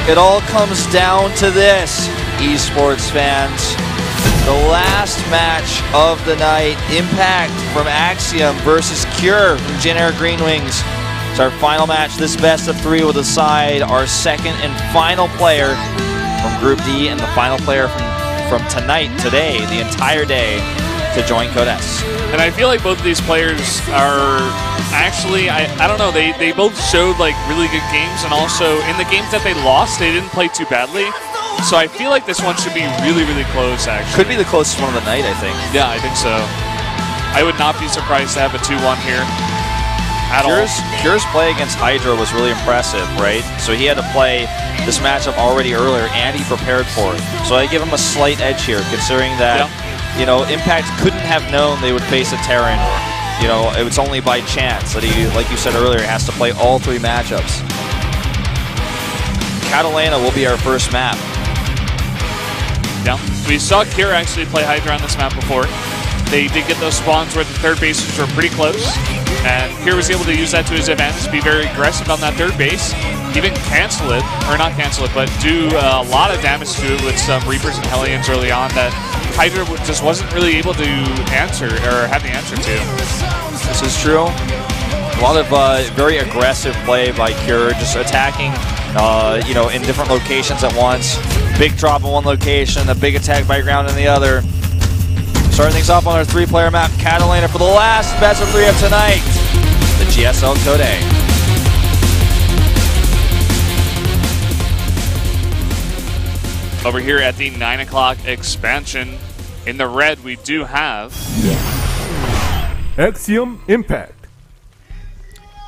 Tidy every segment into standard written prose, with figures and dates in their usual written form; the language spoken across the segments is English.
it all comes down to this, esports fans. The last match of the night, Impact from Axiom versus Cure from Jin Air Green Wings. It's our final match. This best of 3 will decide our second and final player from Group D and the final player from today, the entire day, to join Code S. And I feel like both of these players are actually, I don't know, they both showed like really good games, and also in the games that they lost, they didn't play too badly. So I feel like this one should be really, really close, actually. Could be the closest one of the night, I think. Yeah, I think so. I would not be surprised to have a 2-1 here. Cure's play against Hydra was really impressive, right? So he had to play this matchup already earlier, and he prepared for it. So I give him a slight edge here, considering that, you know, Impact couldn't have known they would face a Terran. You know, it was only by chance that he, like you said earlier, has to play all 3 matchups. Catalina will be our first map. Yeah, we saw Cure actually play Hydra on this map before. They did get those spawns where the third bases were pretty close, and Cure was able to use that to his advantage, be very aggressive on that third base, even cancel it, or not cancel it, but do a lot of damage to it with some Reapers and Hellions early on that Hydra just wasn't really able to answer, or have the answer to. This is true. A lot of very aggressive play by Cure, just attacking, you know, in different locations at once. Big drop in one location, a big attack by ground in the other. Starting things off on our 3-player map, Catalina for the last best of 3 of tonight, the GSL Code A. Over here at the 9 o'clock expansion, in the red we do have Axiom Impact.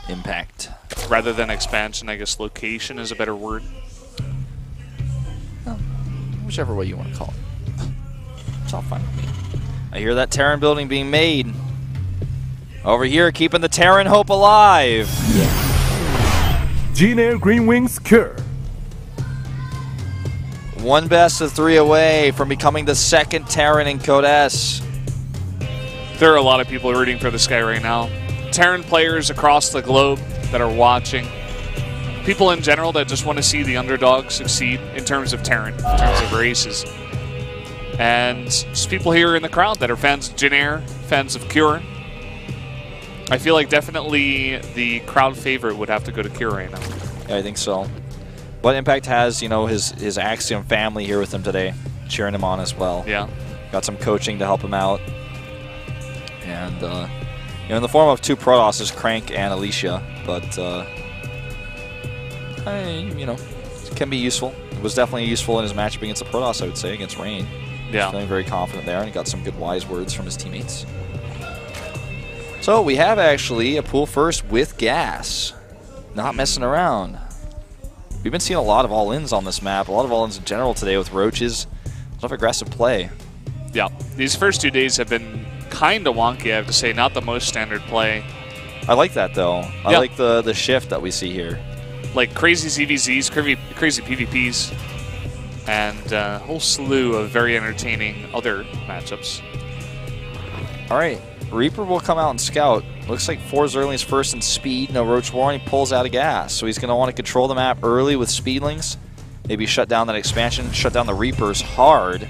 Impact. Rather than expansion, I guess location is a better word. Whichever way you want to call it. It's all fine with me. I hear that Terran building being made. Over here, keeping the Terran hope alive. Jin Air Green Wings Cure. One best of 3 away from becoming the second Terran in Code S. There are a lot of people rooting for this guy right now. Terran players across the globe that are watching. People in general that just want to see the underdog succeed in terms of Terran, in terms of races. And just people here in the crowd that are fans of Jin Air, fans of Cure. I feel like definitely the crowd favorite would have to go to Cure right now. Yeah, I think so. But Impact has, you know, his Axiom family here with him today, cheering him on as well. Yeah. Got some coaching to help him out. And, you know, in the form of 2 Protosses, Crank and Alicia. But, you know, it can be useful. It was definitely useful in his matchup against the Protoss, I would say, against Rain. Yeah. Feeling very confident there, and he got some good wise words from his teammates. So we have actually a pool first with gas. Not messing around. We've been seeing a lot of all-ins on this map, a lot of all-ins in general today with Roaches. A lot of aggressive play. Yeah, these first 2 days have been kind of wonky, I have to say. Not the most standard play. I like that, though. I like the shift that we see here. Like crazy ZVZs, crazy PvPs. And a whole slew of very entertaining other matchups. All right, Reaper will come out and scout. Looks like 4 Zerlings first in speed, no Roach War, and he pulls out of gas. So he's going to want to control the map early with Speedlings. Maybe shut down that expansion, shut down the Reapers hard.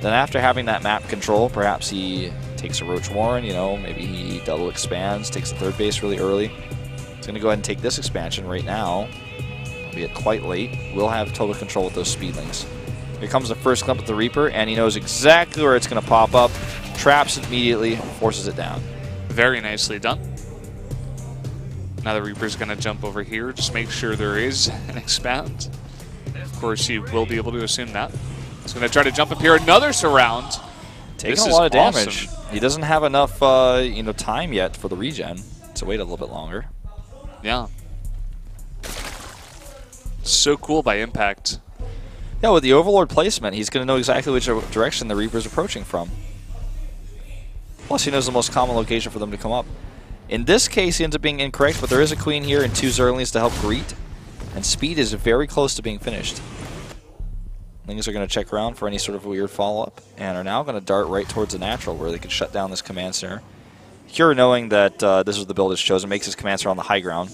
Then after having that map control, perhaps he takes a Roach Warren, you know, maybe he double expands, takes the third base really early. He's going to go ahead and take this expansion right now. Albeit quite late. We'll have total control with those Speedlings. Here comes the first clump of the Reaper, and he knows exactly where it's going to pop up. Traps it immediately, forces it down. Very nicely done. Now the Reaper's going to jump over here, just make sure there is an expand. Of course, he will be able to assume that. He's going to try to jump up here. Another surround. Taking a lot of damage. He doesn't have enough you know, time yet for the regen, so wait a little bit longer. Yeah. So cool by Impact. Yeah, with the Overlord placement, he's going to know exactly which direction the Reaper's approaching from. Plus, he knows the most common location for them to come up. In this case, he ends up being incorrect, but there is a Queen here and 2 Zerlings to help greet. And speed is very close to being finished. Lings are going to check around for any sort of weird follow-up, and are now going to dart right towards the natural, where they can shut down this command center. Cure, knowing that this is the build it's chosen, makes his command center on the high ground.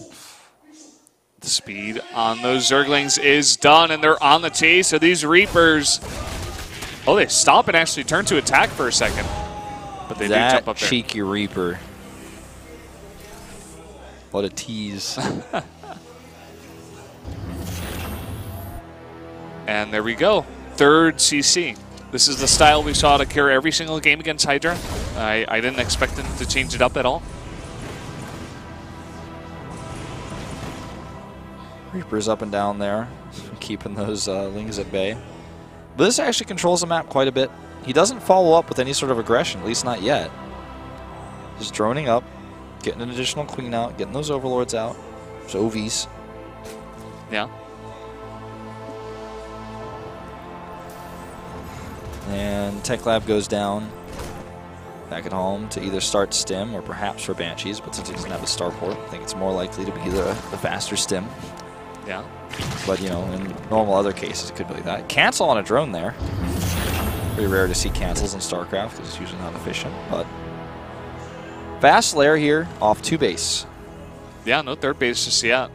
The speed on those Zerglings is done, and they're on the chase. So these Reapers, oh, they stop and actually turn to attack for a second. But they do jump up there. That cheeky Reaper. What a tease. And there we go. Third CC. This is the style we saw to carry every single game against Hydra. I didn't expect them to change it up at all. Reaper's up and down there, keeping those Lings at bay. But this actually controls the map quite a bit. He doesn't follow up with any sort of aggression, at least not yet. Just droning up, getting an additional queen out, getting those overlords out. Those OVs. Yeah. And Tech Lab goes down back at home to either start Stim or perhaps for Banshees, but since he doesn't have a starport, I think it's more likely to be the faster Stim. Yeah. But, you know, in normal other cases, it could be that. Cancel on a drone there. Pretty rare to see cancels in StarCraft because it's usually not efficient, but fast lair here off 2 base. Yeah, no third base just yet.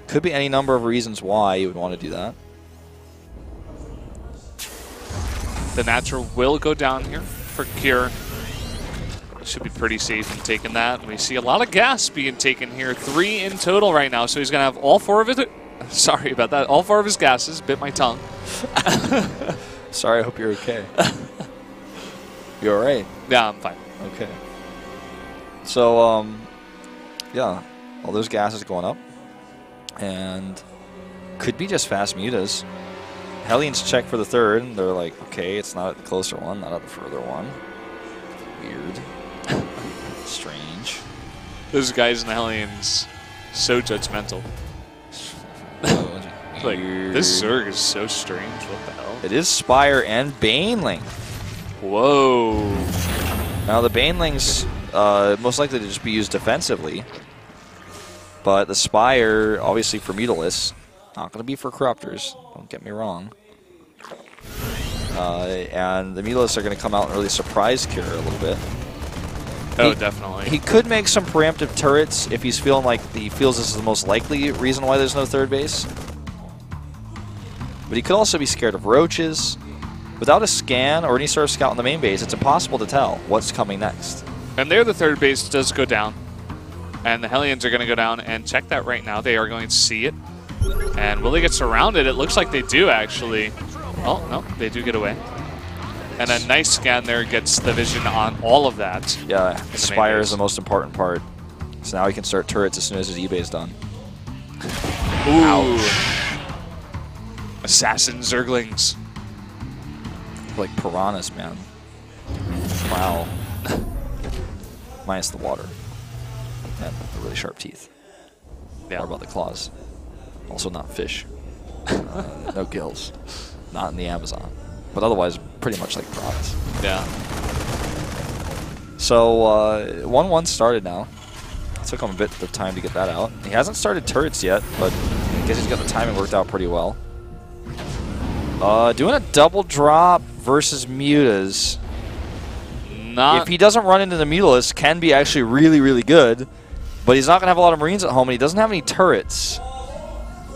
Could be any number of reasons why you would want to do that. The natural will go down here for Cure. Should be pretty safe in taking that. We see a lot of gas being taken here. 3 in total right now, so he's going to have all 4 of his... Sorry about that. All 4 of his gases. Bit my tongue. Sorry, I hope you're okay. You all right? Yeah, I'm fine. Okay. So, yeah, all those gases going up. And could be just fast mutas. Hellions check for the third, and they're like, okay, it's not at the closer one, not at the further one. Weird. Strange. Those guys in the Hellions, so judgmental. Like, this Zerg is so strange. What the hell? It is Spire and Baneling. Whoa. Now, the Banelings most likely to just be used defensively. But the Spire, obviously for Mutalists, not going to be for Corruptors. Don't get me wrong. And the Mutalists are going to come out and really surprise Cure a little bit. Oh, definitely. He could make some preemptive turrets if he's feeling like he feels this is the most likely reason why there's no third base. But he could also be scared of roaches. Without a scan or any sort of scout in the main base, it's impossible to tell what's coming next. And there the third base does go down. And the Hellions are going to go down and check that right now. They are going to see it. And will they get surrounded? It looks like they do, actually. Oh, no, they do get away. And a nice scan there gets the vision on all of that. Yeah, Spire is the most important part. So now he can start turrets as soon as his eBay is done. Ooh. Ouch. Assassin Zerglings. Like piranhas, man. Wow. Minus the water. And the really sharp teeth. Yeah. More about the claws. Also not fish. No gills. Not in the Amazon. But otherwise, pretty much like piranhas. Yeah. So, 1-1 started now. It took him a bit of time to get that out. He hasn't started turrets yet, but I guess he's got the timing worked out pretty well. Doing a double drop versus Mutas. If he doesn't run into the Mutalists, can be actually really, really good. But he's not going to have a lot of Marines at home, and he doesn't have any turrets.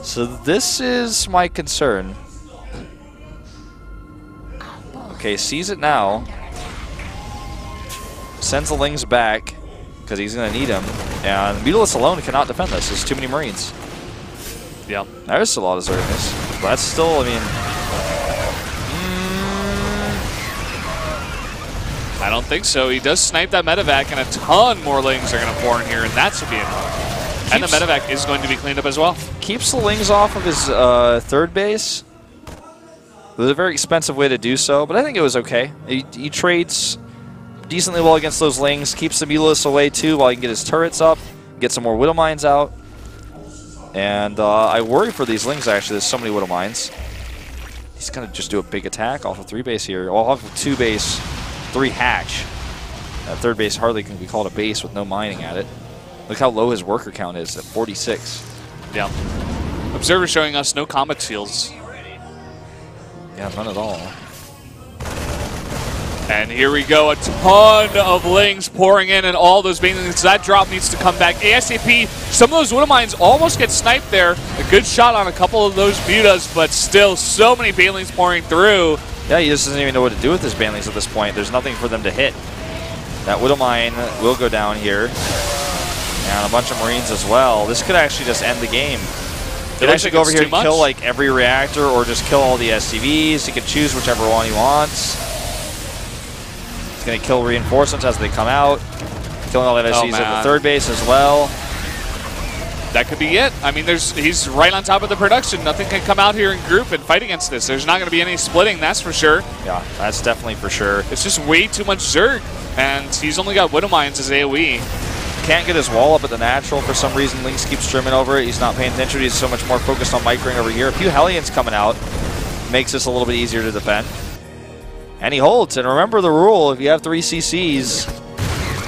So this is my concern. Okay, sees it now. Sends the Lings back, because he's going to need him. And Mutalists alone cannot defend this. There's too many Marines. Yeah. There's a lot of Zerglings. But that's still, I mean... I don't think so. He does snipe that medevac, and a ton more Lings are going to pour in here, and that should be enough. And the medevac is going to be cleaned up as well. Keeps the Lings off of his third base. It was a very expensive way to do so, but I think it was okay. He trades decently well against those Lings, keeps the Mutalists away too while he can get his turrets up, get some more Widow Mines out. And I worry for these Lings, actually. There's so many Widow Mines. He's going to just do a big attack off of 3 base here. Well, off of 2 base, 3 hatch. That third base hardly can be called a base with no mining at it. Look how low his worker count is at 46. Yeah. Observer showing us no combat shields. Yeah, none at all. And here we go, a ton of Lings pouring in, and all those banelings. That drop needs to come back ASAP. Some of those Widow Mines almost get sniped there. A good shot on a couple of those mutas, but still so many banelings pouring through. Yeah, he just doesn't even know what to do with his banelings at this point. There's nothing for them to hit. That Widow Mine will go down here. And a bunch of Marines as well. This could actually just end the game. He could actually go over here and kill like every reactor or just kill all the SCVs. He can choose whichever one he wants. He's going to kill reinforcements as they come out. Killing all the SCVs at the third base as well. That could be it. I mean, he's right on top of the production. Nothing can come out here in group and fight against this. There's not going to be any splitting, that's for sure. Yeah, that's definitely for sure. It's just way too much Zerg, and he's only got Widow Mines as AoE. Can't get his wall up at the natural. For some reason, Lynx keeps trimming over it. He's not paying attention. He's so much more focused on microing over here. A few Hellions coming out makes this a little bit easier to defend. And he holds. And remember the rule, if you have 3 CCs,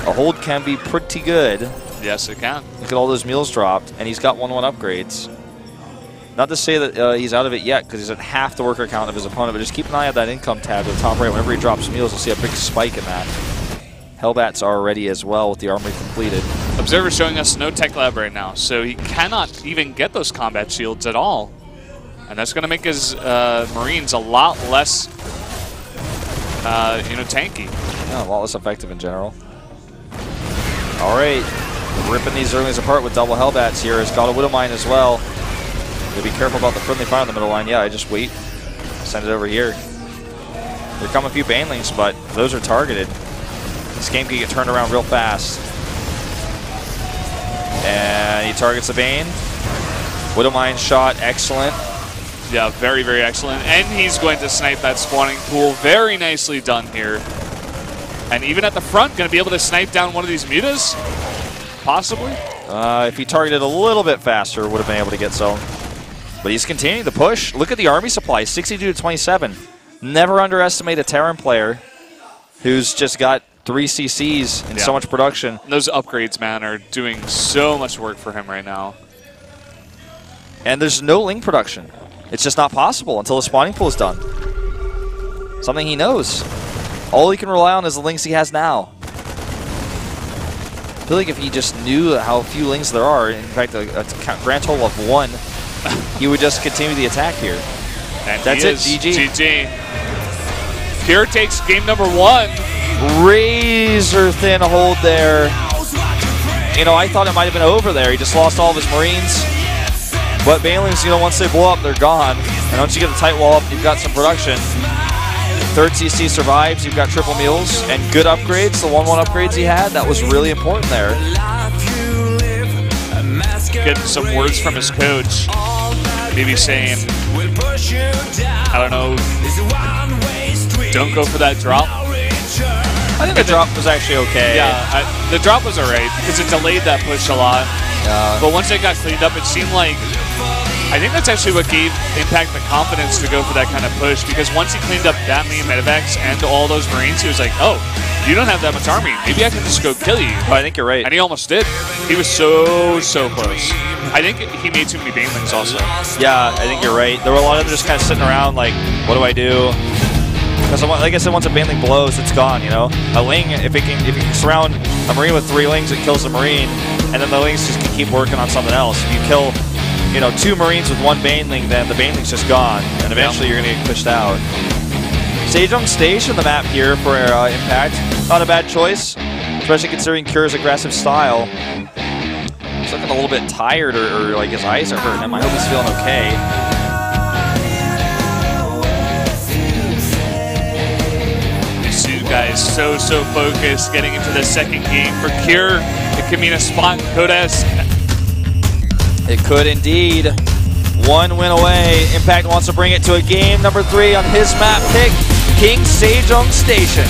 a hold can be pretty good. Yes, it can. Look at all those meals dropped. And he's got 1/1 upgrades. Not to say that he's out of it yet, because he's at half the worker count of his opponent, but just keep an eye on that income tab at the top right. Whenever he drops meals, you'll see a big spike in that. Hellbats are ready as well with the armory completed. Observer showing us no tech lab right now, so he cannot even get those combat shields at all. And that's going to make his Marines a lot less, tanky. Yeah, a lot less effective in general. All right, ripping these Zerglings apart with double Hellbats here. He's got a Widow Mine as well. Gotta be careful about the friendly fire on the middle line. Yeah, I just wait, send it over here. Here come a few Banelings, but those are targeted. This game can get turned around real fast. And he targets the Bane. Widow Mine shot, excellent. Yeah, very, very excellent. And he's going to snipe that spawning pool. Very nicely done here. And even at the front, going to be able to snipe down one of these mutas? Possibly? If he targeted a little bit faster, would have been able to get some. But he's continuing to push. Look at the army supply, 62 to 27. Never underestimate a Terran player who's just got 3 CCs and so much production. Those upgrades, man, are doing so much work for him right now. And there's no Ling production. It's just not possible until the spawning pool is done. Something he knows. All he can rely on is the Lings he has now. I feel like if he just knew how few Lings there are, in fact a grand total of 1, he would just continue the attack here. And that's it, GG. GG. Pure takes game number 1. Razor thin hold there. You know, I thought it might have been over there. He just lost all of his Marines. But Banelings, once they blow up, they're gone. And once you get a tight wall up, you've got some production. 3rd CC survives, you've got triple meals and good upgrades, the 1/1 upgrades he had. That was really important there. Getting some words from his coach. Maybe saying, I don't know, don't go for that drop. I think the drop was actually okay. Yeah, the drop was alright because it delayed that push a lot. But once it got cleaned up, it seemed like, I think that's actually what gave Impact the confidence to go for that kind of push, because once he cleaned up that many medevacs and all those Marines, he was like, oh, you don't have that much army. Maybe I can just go kill you. Oh, I think you're right. And he almost did. He was so close. I think he made too many Banelings also. Yeah, I think you're right. There were a lot of them just kind of sitting around like, what do I do? Because like I said, once a Baneling blows, it's gone, A Ling, if it can surround a Marine with 3 Lings, it kills the Marine, and then the Lings just can keep working on something else. If you kill 2 Marines with 1 Baneling, then the Baneling's just gone, and eventually you're going to get pushed out. Sejong Station, the map here for Impact. Not a bad choice, especially considering Cure's aggressive style. He's looking a little bit tired, or like his eyes are hurting him. I hope he's feeling okay. These 2 guys so focused getting into the 2nd game. For Cure, it could mean a spot in Code S. It could indeed. 1 win away. Impact wants to bring it to a game number 3 on his map pick, King Sejong Station.